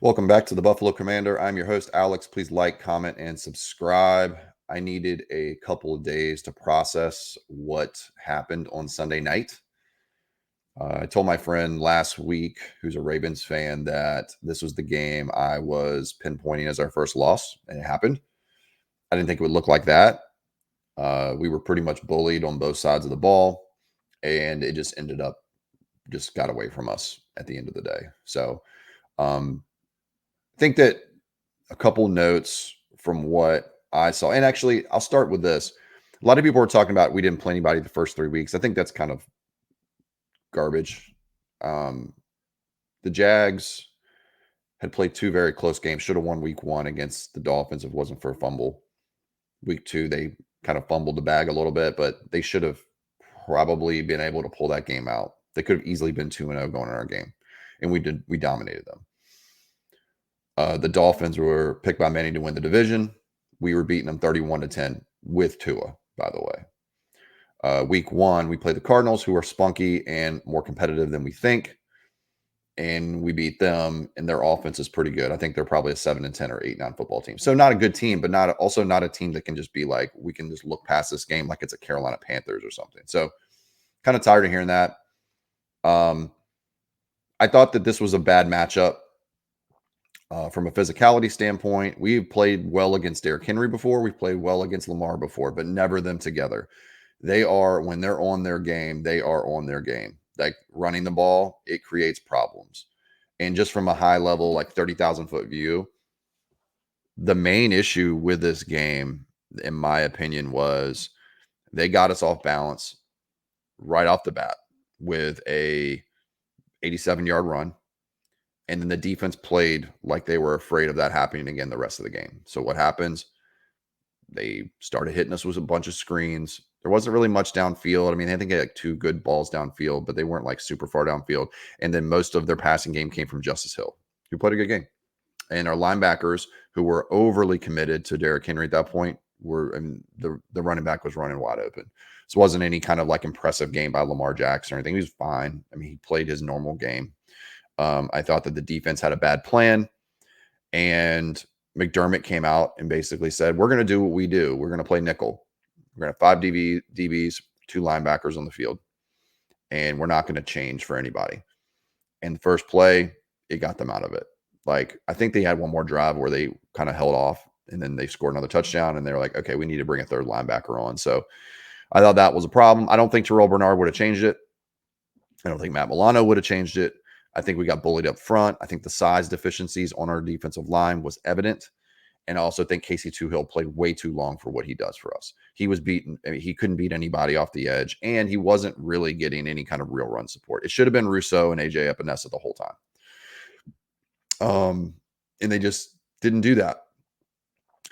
Welcome back to the Buffalo Commander. I'm your host, Alex. Please like, comment, and subscribe. I needed a couple of days to process what happened on Sunday night. I told my friend last week, who's a Ravens fan, that this was the game I was pinpointing as our first loss, and it happened. I didn't think it would look like that. We were pretty much bullied on both sides of the ball, and it just ended up just got away from us at the end of the day. So, I think that a couple notes from what I saw. And actually, I'll start with this. A lot of people were talking about we didn't play anybody the first 3 weeks. I think that's kind of garbage. Um, the Jags had played two very close games, should have won week one against the Dolphins if it wasn't for a fumble. Week two, they kind of fumbled the bag a little bit, but they should have probably been able to pull that game out. They could have easily been 2-0 going in our game. And we dominated them. The Dolphins were picked by many to win the division. We were beating them 31-10 with Tua, by the way. Week one, we played the Cardinals, who are spunky and more competitive than we think. And we beat them, and their offense is pretty good. I think they're probably a 7-10 or 8-9 football team. So not a good team, but also not a team that can just be like, we can just look past this game like it's a Carolina Panthers or something. So kind of tired of hearing that. I thought that this was a bad matchup. From a physicality standpoint, we've played well against Derrick Henry before. We've played well against Lamar before, but never them together. When they're on their game, they are on their game. Like running the ball, it creates problems. And just from a high level, like 30,000 foot view, the main issue with this game, in my opinion, was they got us off balance right off the bat with a 87-yard run. And then the defense played like they were afraid of that happening again the rest of the game. So what happens? They started hitting us with a bunch of screens. There wasn't really much downfield. I mean, I think they had like two good balls downfield, but they weren't like super far downfield. And then most of their passing game came from Justice Hill, who played a good game. And our linebackers, who were overly committed to Derrick Henry at that point, the running back was running wide open. So it wasn't any kind of like impressive game by Lamar Jackson or anything. He was fine. I mean, he played his normal game. I thought that the defense had a bad plan, and McDermott came out and basically said, we're going to do what we do. We're going to play nickel. We're going to have 5 DBs, 2 linebackers on the field, and we're not going to change for anybody. And the first play, it got them out of it. Like, I think they had one more drive where they kind of held off, and then they scored another touchdown, and they were like, okay, we need to bring a third linebacker on. So I thought that was a problem. I don't think Terrell Bernard would have changed it. I don't think Matt Milano would have changed it. I think we got bullied up front. I think the size deficiencies on our defensive line was evident. And I also think Casey Toohill played way too long for what he does for us. He was beaten. I mean, he couldn't beat anybody off the edge, and he wasn't really getting any kind of real run support. It should have been Rousseau and AJ Epinesa the whole time. And they just didn't do that.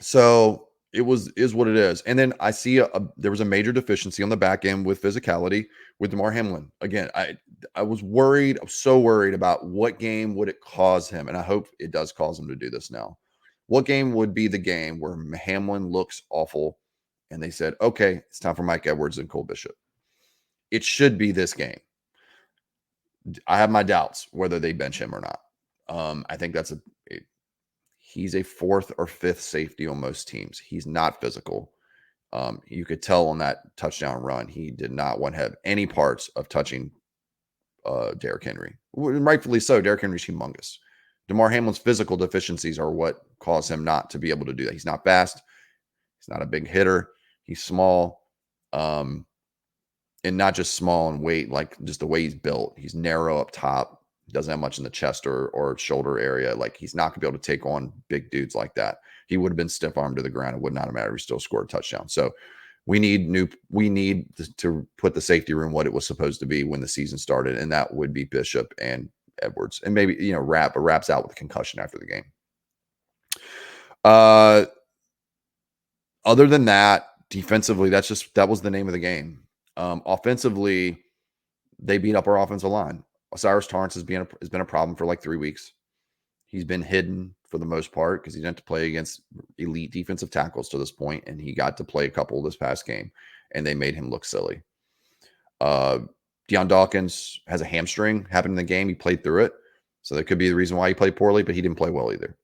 So it is what it is. And then I see there was a major deficiency on the back end with physicality with DeMar Hamlin. Again, I was worried. I was so worried about what game would it cause him, and I hope it does cause him to do this now. What game would be the game where Hamlin looks awful, and they said, okay, it's time for Mike Edwards and Cole Bishop? It should be this game. I have my doubts whether they bench him or not. I think he's a 4th or 5th safety on most teams. He's not physical. You could tell on that touchdown run, he did not want to have any parts of touching Derrick Henry. Rightfully so. Derrick Henry's humongous. DeMar Hamlin's physical deficiencies are what caused him not to be able to do that. He's not fast. He's not a big hitter. He's small. And not just small in weight, like just the way he's built. He's narrow up top. Doesn't have much in the chest or shoulder area. Like, he's not going to be able to take on big dudes like that. He would have been stiff armed to the ground. It would not have mattered. He still scored a touchdown. So we need to put the safety room what it was supposed to be when the season started, and that would be Bishop and Edwards, and maybe Rapp's out with a concussion after the game. Other than that, defensively, that was the name of the game. Offensively, they beat up our offensive line. Cyrus Torrence has been a problem for like 3 weeks. He's been hidden for the most part because he didn't have to play against elite defensive tackles to this point, and he got to play a couple this past game, and they made him look silly. Deion Dawkins has a hamstring happened in the game. He played through it. So that could be the reason why he played poorly, but he didn't play well either.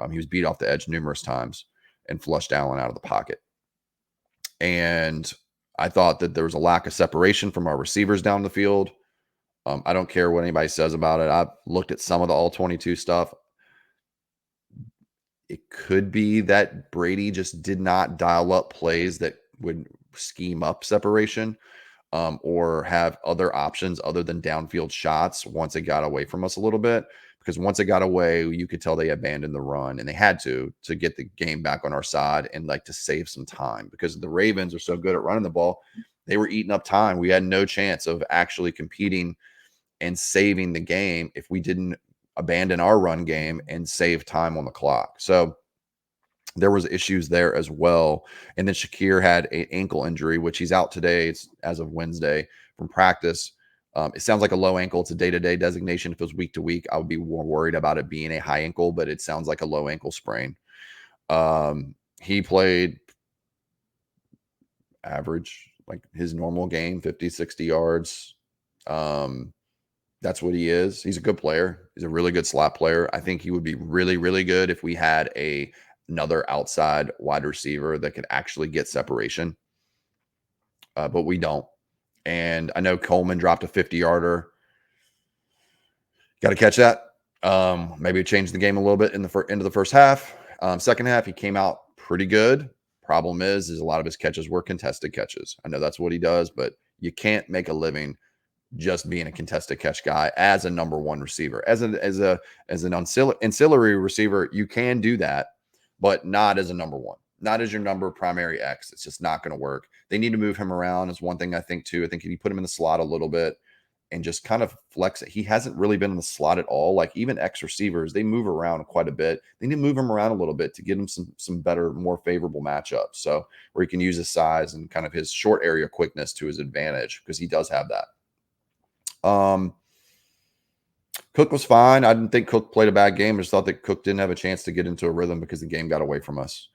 He was beat off the edge numerous times and flushed Allen out of the pocket. And I thought that there was a lack of separation from our receivers down the field. I don't care what anybody says about it. I've looked at some of the all 22 stuff. It could be that Brady just did not dial up plays that would scheme up separation, or have other options other than downfield shots once it got away from us a little bit. Because once it got away, you could tell they abandoned the run, and they had to get the game back on our side and like to save some time, because the Ravens are so good at running the ball. They were eating up time. We had no chance of actually competing and saving the game if we didn't abandon our run game and save time on the clock. So there was issues there as well. And then Shakir had an ankle injury, which he's out today. It's as of Wednesday from practice. It sounds like a low ankle. It's a day-to-day designation. If it was week to week, I would be more worried about it being a high ankle, but it sounds like a low ankle sprain. He played average, like his normal game, 50, 60 yards. That's what he is. He's a good player. He's a really good slot player. I think he would be really, really good if we had another outside wide receiver that could actually get separation. But we don't. And I know Coleman dropped a 50-yarder. Got to catch that. Maybe it changed the game a little bit in the end of the first half. Second half, he came out pretty good. Problem is a lot of his catches were contested catches. I know that's what he does, but you can't make a living just being a contested catch guy as a number one receiver. As an ancillary receiver, you can do that, but not as a number one, not as your number primary X. It's just not going to work. They need to move him around is one thing I think too. I think if you put him in the slot a little bit and just kind of flex it, he hasn't really been in the slot at all. Like even X receivers, they move around quite a bit. They need to move him around a little bit to get him some better, more favorable matchups. So where he can use his size and kind of his short area quickness to his advantage, because he does have that. Cook was fine. I didn't think Cook played a bad game. I just thought that Cook didn't have a chance to get into a rhythm because the game got away from us.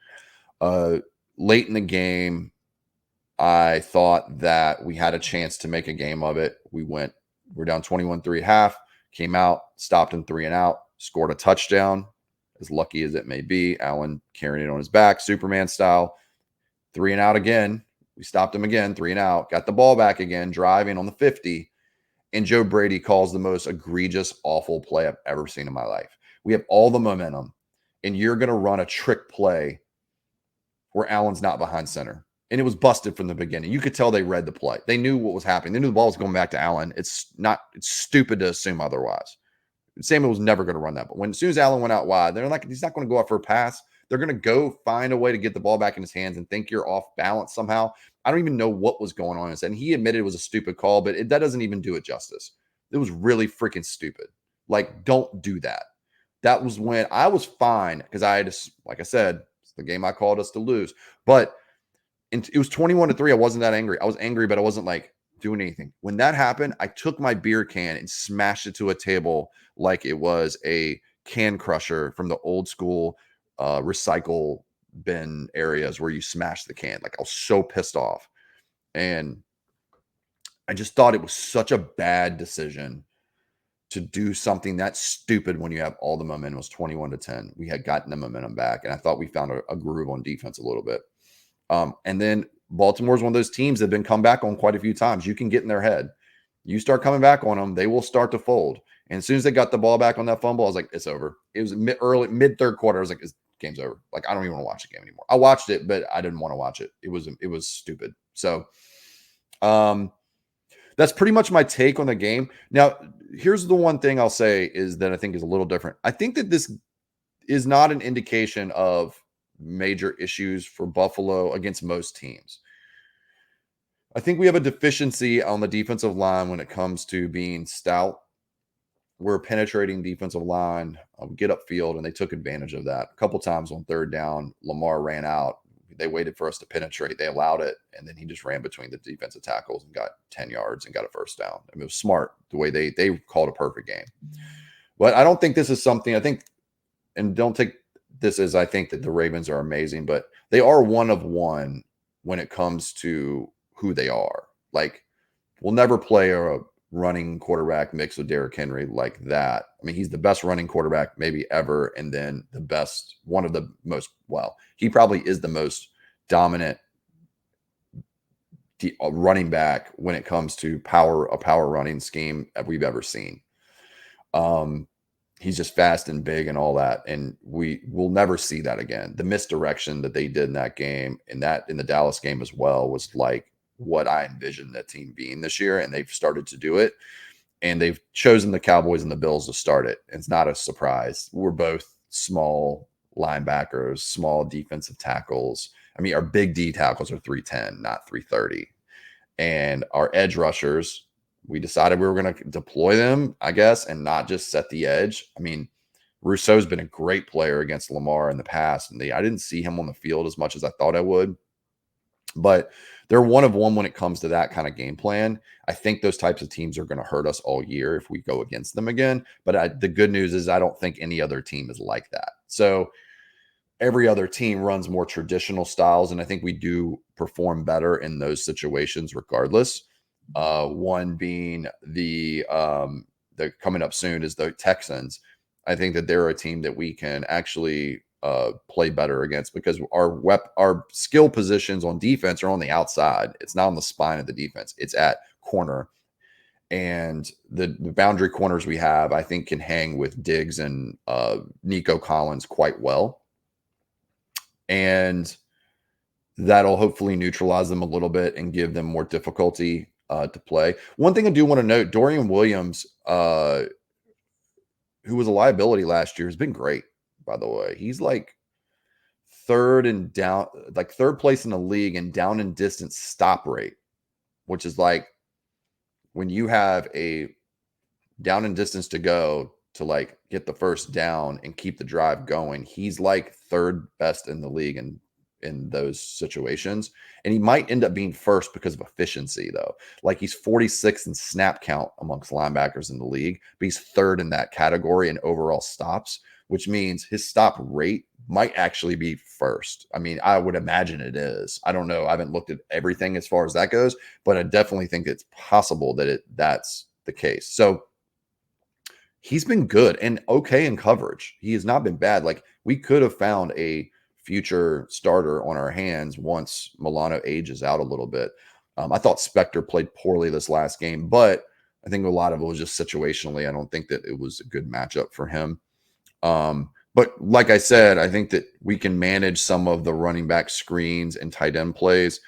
Late in the game, I thought that we had a chance to make a game of it. We're down 21-3 half, came out, stopped in 3 and out, scored a touchdown, as lucky as it may be. Allen carrying it on his back, Superman style. 3 and out again. We stopped him again, 3 and out, got the ball back again, driving on the 50. And Joe Brady calls the most egregious, awful play I've ever seen in my life. We have all the momentum, and you're going to run a trick play where Allen's not behind center. And it was busted from the beginning. You could tell they read the play. They knew what was happening. They knew the ball was going back to Allen. It's stupid to assume otherwise. Samuel was never going to run that. But as soon as Allen went out wide, they're like, he's not going to go out for a pass. They're going to go find a way to get the ball back in his hands and think you're off balance somehow. I don't even know what was going on in his head. And he admitted it was a stupid call, but that doesn't even do it justice. It was really freaking stupid. Like, don't do that. That was when I was fine because I had, like I said, it's the game I called us to lose. But it was 21-3. I wasn't that angry. I was angry, but I wasn't like doing anything. When that happened, I took my beer can and smashed it to a table like it was a can crusher from the old school recycle bin areas where you smash the can. Like I was so pissed off. And I just thought it was such a bad decision to do something that stupid when you have all the momentum. It was 21-10. We had gotten the momentum back. And I thought we found a groove on defense a little bit. And then Baltimore's one of those teams that have been come back on quite a few times. You can get in their head. You start coming back on them, they will start to fold. And as soon as they got the ball back on that fumble, I was like, it's over. It was mid third quarter. I was like, this game's over. Like, I don't even want to watch the game anymore. I watched it, but I didn't want to watch it. It was stupid. So, that's pretty much my take on the game. Now, here's the one thing I'll say is that I think is a little different. I think that this is not an indication of major issues for Buffalo against most teams. I think we have a deficiency on the defensive line when it comes to being stout. We're a penetrating defensive line. Get upfield, and they took advantage of that. A couple times on third down, Lamar ran out. They waited for us to penetrate. They allowed it, and then he just ran between the defensive tackles and got 10 yards and got a first down. I mean, it was smart the way they called a perfect game. But I don't think this is something – I think – and don't take this as I think that the Ravens are amazing, but they are one of one when it comes to who they are. Like, we'll never play a running quarterback mixed with Derrick Henry like that. I mean, he's the best running quarterback maybe ever, and then the best, one of the most, well, he probably is the most dominant running back when it comes to a power running scheme that we've ever seen. Um, he's just fast and big and all that, and we will never see that again. The misdirection that they did in that game, and that in the Dallas game as well, was like what I envisioned that team being this year, and they've started to do it. And they've chosen the Cowboys and the Bills to start it. It's not a surprise. We're both small linebackers, small defensive tackles. I mean, our big D tackles are 310, not 330. And our edge rushers, we decided we were going to deploy them, I guess, and not just set the edge. I mean, Rousseau's been a great player against Lamar in the past, and I didn't see him on the field as much as I thought I would. But they're one of one when it comes to that kind of game plan. I think those types of teams are going to hurt us all year if we go against them again. But the good news is I don't think any other team is like that. So every other team runs more traditional styles, and I think we do perform better in those situations regardless. One being the coming up soon is the Texans. I think that they're a team that we can actually play better against because our skill positions on defense are on the outside. It's not on the spine of the defense. It's at corner. And the boundary corners we have, I think, can hang with Diggs and Nico Collins quite well. And that'll hopefully neutralize them a little bit and give them more difficulty to play. One thing I do want to note, Dorian Williams, who was a liability last year, has been great, by the way. He's like third place in the league in down and distance stop rate, which is like when you have a down and distance to go to like get the first down and keep the drive going. He's like third best in the league in those situations. And he might end up being first because of efficiency, though. Like he's 46th in snap count amongst linebackers in the league, but he's third in that category in overall stops, which means his stop rate might actually be first. I mean, I would imagine it is. I don't know. I haven't looked at everything as far as that goes, but I definitely think it's possible that that's the case. So he's been good and okay in coverage. He has not been bad. Like we could have found a future starter on our hands once Milano ages out a little bit. I thought Spector played poorly this last game, but I think a lot of it was just situationally. I don't think that it was a good matchup for him. But like I said, I think that we can manage some of the running back screens and tight end plays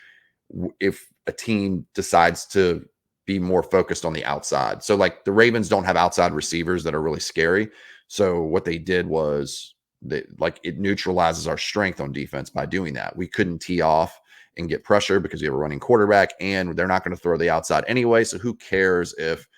if a team decides to be more focused on the outside. So like the Ravens don't have outside receivers that are really scary. So what they did was it neutralizes our strength on defense by doing that. We couldn't tee off and get pressure because we have a running quarterback and they're not going to throw the outside anyway. So who cares if,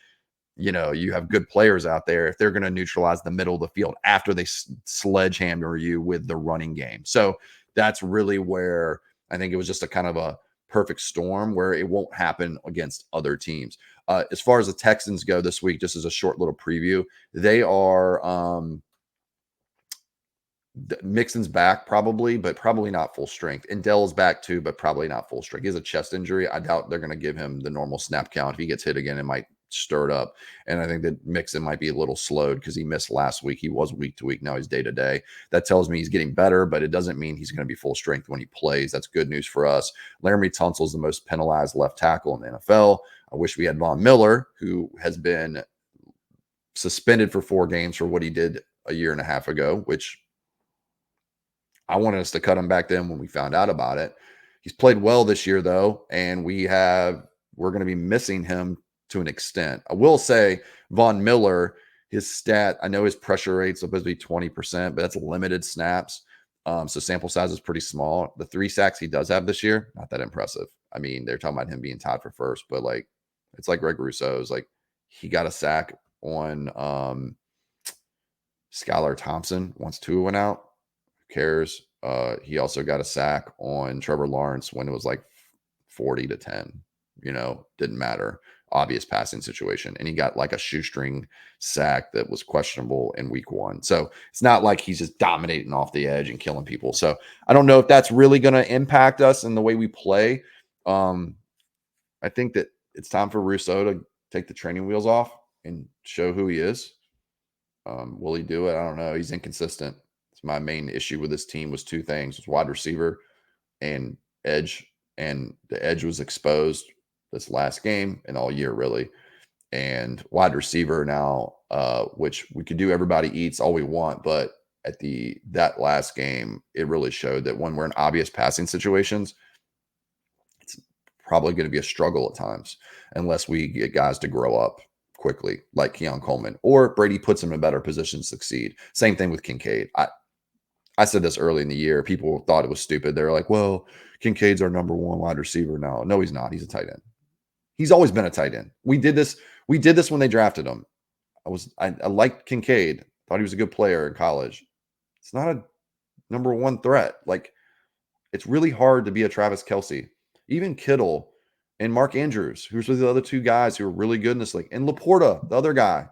you have good players out there if they're going to neutralize the middle of the field after they sledgehammer you with the running game. So that's really where I think it was just a kind of a perfect storm where it won't happen against other teams. As far as the Texans go this week, just as a short little preview, they are Mixon's back probably, but probably not full strength. And Dell's back too, but probably not full strength. He has a chest injury. I doubt they're going to give him the normal snap count. If he gets hit again, it might stir it up. And I think that Mixon might be a little slowed because he missed last week. He was week to week. Now he's day to day. That tells me he's getting better, but it doesn't mean he's going to be full strength when he plays. That's good news for us. Laramie Tunsil is the most penalized left tackle in the NFL. I wish we had Von Miller, who has been suspended for 4 games for what he did a year and a half ago, which I wanted us to cut him back then when we found out about it. He's played well this year, though, and we're going to be missing him to an extent. I will say Von Miller, his stat, I know his pressure rate's supposed to be 20%, but that's limited snaps. So sample size is pretty small. The 3 sacks he does have this year, not that impressive. I mean, they're talking about him being tied for first, but like it's like Greg Rousseau's. Like he got a sack on Skylar Thompson once Tua went out. Who cares? He also got a sack on Trevor Lawrence when it was like 40-10. Didn't matter. Obvious passing situation. And he got like a shoestring sack that was questionable in week 1. So it's not like he's just dominating off the edge and killing people. So I don't know if that's really going to impact us in the way we play. I think that it's time for Rousseau take the training wheels off and show who he is. Will he do it? I don't know. He's inconsistent. It's my main issue with this team was two things: was wide receiver and edge, and the edge was exposed this last game and all year really. And wide receiver now, which we could do everybody eats all we want, but at that last game, it really showed that when we're in obvious passing situations, it's probably going to be a struggle at times unless we get guys to grow up quickly, like Keon Coleman, or Brady puts him in a better position to succeed. Same thing with Kincaid. I said this early in the year. People thought it was stupid. They're like, well, Kincaid's our number one wide receiver now. No, he's not. He's a tight end. He's always been a tight end. We did this when they drafted him. I liked Kincaid. Thought he was a good player in college. It's not a number one threat. Like, it's really hard to be a Travis Kelce. Even Kittle and Mark Andrews, who's the other two guys who are really good in this league. And Laporta, the other guy,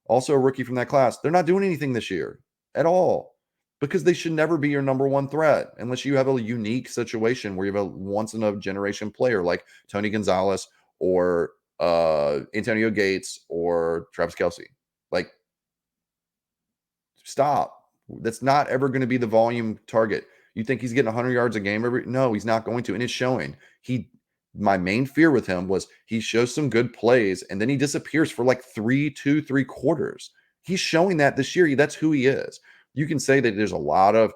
also a rookie from that class. They're not doing anything this year at all because they should never be your number one threat unless you have a unique situation where you have a once-in-a-generation player like Tony Gonzalez or Antonio Gates or Travis Kelce. Like, stop. That's not ever going to be the volume target. You think he's getting 100 yards a game No, he's not going to. And it's showing. My main fear with him was he shows some good plays and then he disappears for like 3 quarters. He's showing that this year. That's who he is. You can say that there's a lot of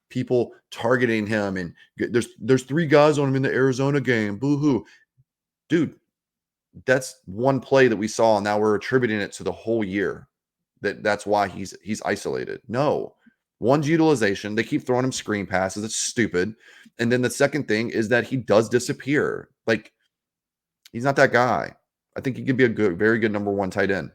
people targeting him and there's 3 guys on him in the Arizona game. Boo-hoo. Dude, that's one play that we saw, and now we're attributing it to the whole year. That's why he's isolated. No. One's utilization. They keep throwing him screen passes. It's stupid. And then the second thing is that he does disappear. Like, he's not that guy. I think he could be very good number one tight end.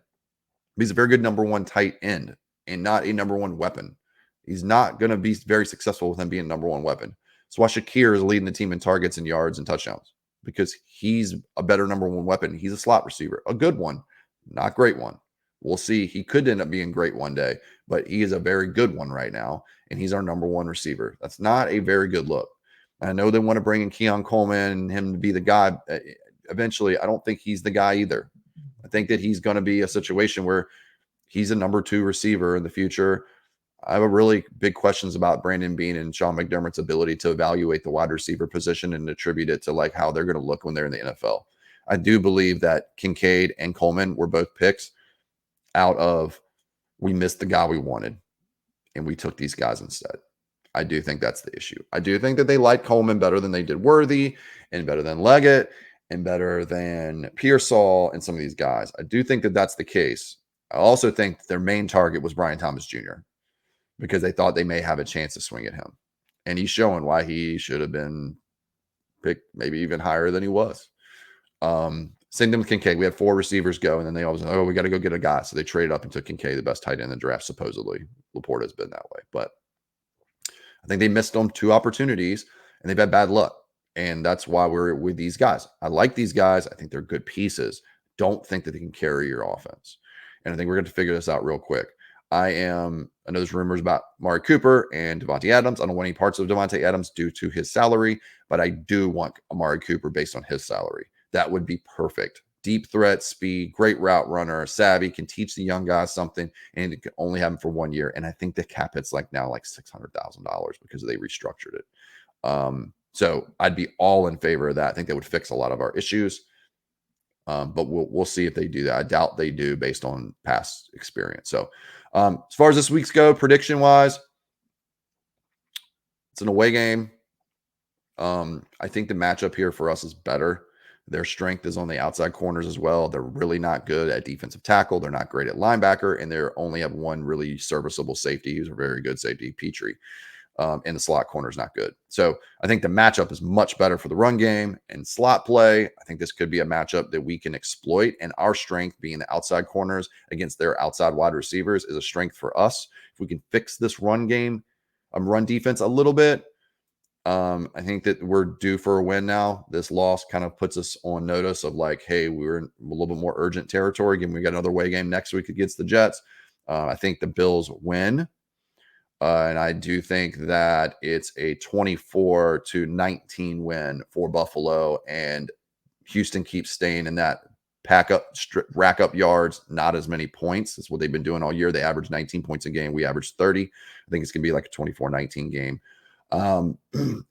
He's a very good number one tight end and not a number one weapon. He's not going to be very successful with him being a number one weapon. That's why Shakir is leading the team in targets and yards and touchdowns, because he's a better number one weapon. He's a slot receiver, a good one, not great one. We'll see. He could end up being great one day, but he is a very good one right now, and he's our number one receiver. That's not a very good look. I know they want to bring in Keon Coleman and him to be the guy. Eventually, I don't think he's the guy either. I think that he's going to be a situation where he's a number 2 receiver in the future. I have a really big questions about Brandon Beane and Sean McDermott's ability to evaluate the wide receiver position and attribute it to like how they're going to look when they're in the NFL. I do believe that Kincaid and Coleman were both picks out of, we missed the guy we wanted and we took these guys instead. I do think that's the issue. I do think that they like Coleman better than they did Worthy and better than Leggett and better than Pearsall and some of these guys. I do think that that's the case. I also think their main target was Brian Thomas Jr. because they thought they may have a chance to swing at him. And he's showing why he should have been picked maybe even higher than he was. Same thing with Kincaid. We had 4 receivers go, and then they always, we got to go get a guy. So they traded up and took Kincaid, the best tight end in the draft, supposedly. Laporta has been that way. But I think they missed on 2 opportunities, and they've had bad luck. And that's why we're with these guys. I like these guys. I think they're good pieces. Don't think that they can carry your offense. And I think we're going to figure this out real quick. I know there's rumors about Amari Cooper and Devontae Adams. I don't want any parts of Devontae Adams due to his salary, but I do want Amari Cooper based on his salary. That would be perfect. Deep threat, speed, great route runner, savvy, can teach the young guys something, and it can only have him for 1 year. And I think the cap hit's like now like $600,000 because they restructured it. So I'd be all in favor of that. I think that would fix a lot of our issues. But we'll see if they do that. I doubt they do based on past experience. So as far as this week's go, prediction wise, it's an away game. I think the matchup here for us is better. Their strength is on the outside corners as well. They're really not good at defensive tackle. They're not great at linebacker, and they only have one really serviceable safety who's a very good safety, Petrie. And the slot corner is not good. So I think the matchup is much better for the run game and slot play. I think this could be a matchup that we can exploit, and our strength being the outside corners against their outside wide receivers is a strength for us. If we can fix this run game, run defense a little bit, I think that we're due for a win now. This loss kind of puts us on notice of like, hey, we're in a little bit more urgent territory. Given we got another away game next week against the Jets. I think the Bills win. And I do think that it's a 24-19 win for Buffalo, and Houston keeps staying in that rack up yards, not as many points. That's what they've been doing all year. They average 19 points a game. We average 30. I think it's going to be like a 24-19 game.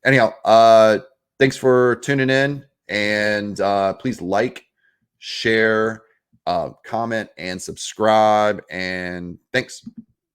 Anyhow, thanks for tuning in, and please like, share, comment, and subscribe. And thanks.